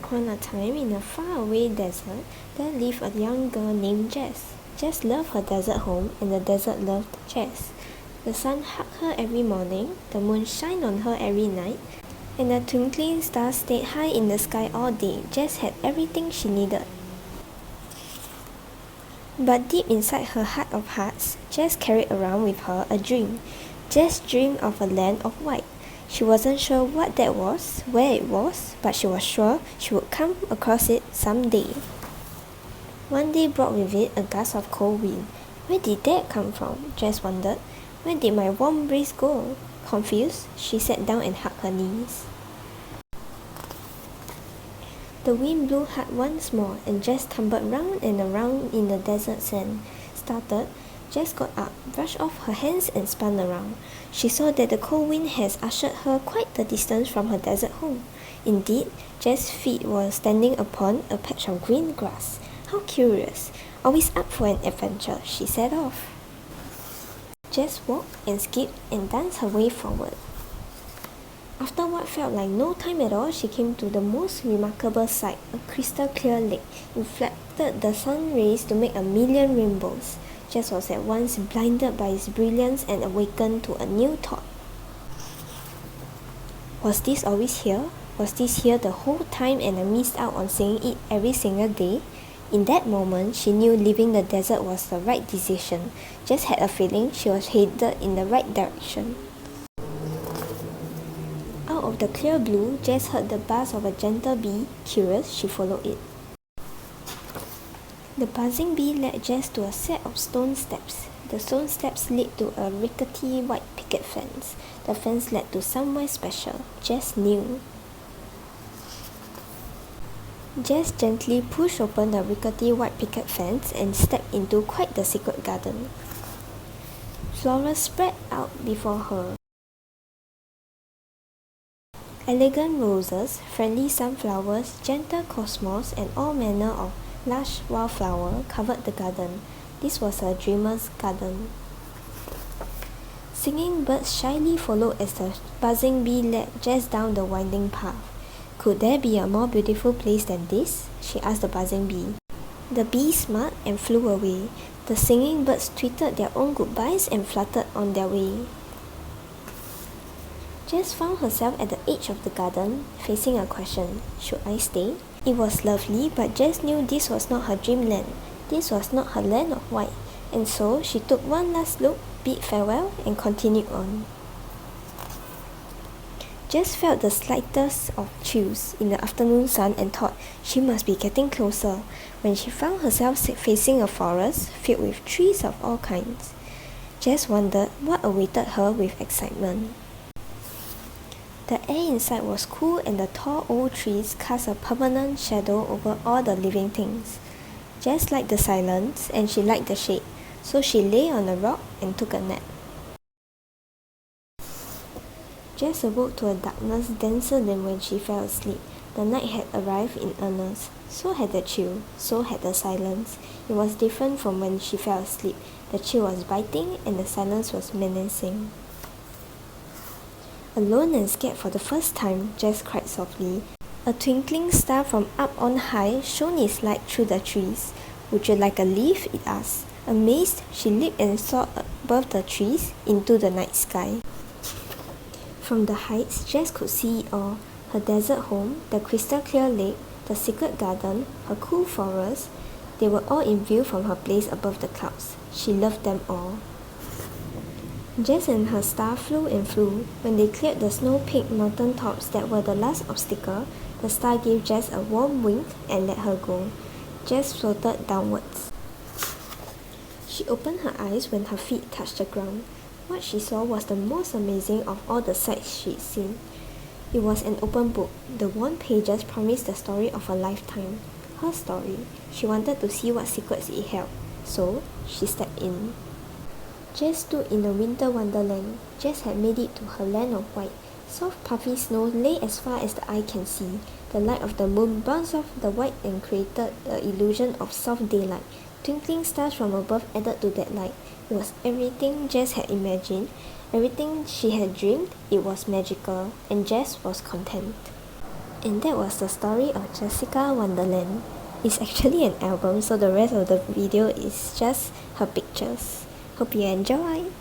upon a time in a faraway desert, there lived a young girl named Jess. Jess loved her desert home, and the desert loved Jess. The sun hugged her every morning, the moon shined on her every night, and the twinkling stars stayed high in the sky all day. Jess had everything she needed. But deep inside her heart of hearts, Jess carried around with her a dream. Jess dreamed of a land of white. She wasn't sure what that was, where it was, but she was sure she would come across it someday. One day brought with it a gust of cold wind. Where did that come from? Jess wondered. Where did my warm breeze go? Confused, she sat down and hugged her knees. The wind blew hard once more, and Jess tumbled round and around in the desert sand. Startled, Jess got up, brushed off her hands and spun around. She saw that the cold wind has ushered her quite the distance from her desert home. Indeed, Jess' feet were standing upon a patch of green grass. How curious! Always up for an adventure, she set off. Jess walked and skipped and danced her way forward. After what felt like no time at all, she came to the most remarkable sight, a crystal clear lake. It reflected the sun rays to make a million rainbows. Jess was at once blinded by its brilliance and awakened to a new thought. Was this always here? Was this here the whole time and I missed out on seeing it every single day? In that moment, she knew leaving the desert was the right decision. Jess had a feeling she was headed in the right direction. Out of the clear blue, Jess heard the buzz of a gentle bee. Curious, she followed it. The buzzing bee led Jess to a set of stone steps. The stone steps led to a rickety white picket fence. The fence led to somewhere special. Jess knew. Jess gently pushed open the rickety white picket fence and stepped into quite the secret garden. Flowers spread out before her. Elegant roses, friendly sunflowers, gentle cosmos, and all manner of lush wildflower covered the garden. This was a dreamer's garden. Singing birds shyly followed as the buzzing bee led Jess down the winding path. Could there be a more beautiful place than this? She asked the buzzing bee. The bee smiled and flew away. The singing birds tweeted their own goodbyes and fluttered on their way. Jess found herself at the edge of the garden, facing a question. Should I stay? It was lovely, but Jess knew this was not her dreamland. This was not her land of white. And so she took one last look, bid farewell, and continued on. Jess felt the slightest of chills in the afternoon sun and thought she must be getting closer when she found herself facing a forest filled with trees of all kinds. Jess wondered what awaited her with excitement. The air inside was cool and the tall old trees cast a permanent shadow over all the living things. Jess liked the silence and she liked the shade, so she lay on a rock and took a nap. Jess awoke to a darkness denser than when she fell asleep. The night had arrived in earnest. So had the chill, so had the silence. It was different from when she fell asleep. The chill was biting and the silence was menacing. Alone and scared for the first time, Jess cried softly. A twinkling star from up on high shone its light through the trees. Would you like a leaf? It asked. Amazed, she leaped and soared above the trees into the night sky. From the heights, Jess could see it all. Her desert home, the crystal clear lake, the secret garden, her cool forest. They were all in view from her place above the clouds. She loved them all. Jess and her star flew and flew. When they cleared the snow-peaked mountain tops that were the last obstacle, the star gave Jess a warm wink and let her go. Jess floated downwards. She opened her eyes when her feet touched the ground. What she saw was the most amazing of all the sights she'd seen. It was an open book. The worn pages promised the story of a lifetime. Her story. She wanted to see what secrets it held. So, she stepped in. Jess stood in the winter wonderland. Jess had made it to her land of white. Soft puffy snow lay as far as the eye can see. The light of the moon bounced off the white and created the illusion of soft daylight. Twinkling stars from above added to that light. It was everything Jess had imagined, everything she had dreamed. It was magical, and Jess was content. And that was the story of Jessica Wonderland. It's actually an album, so the rest of the video is just her pictures. Hope you enjoy!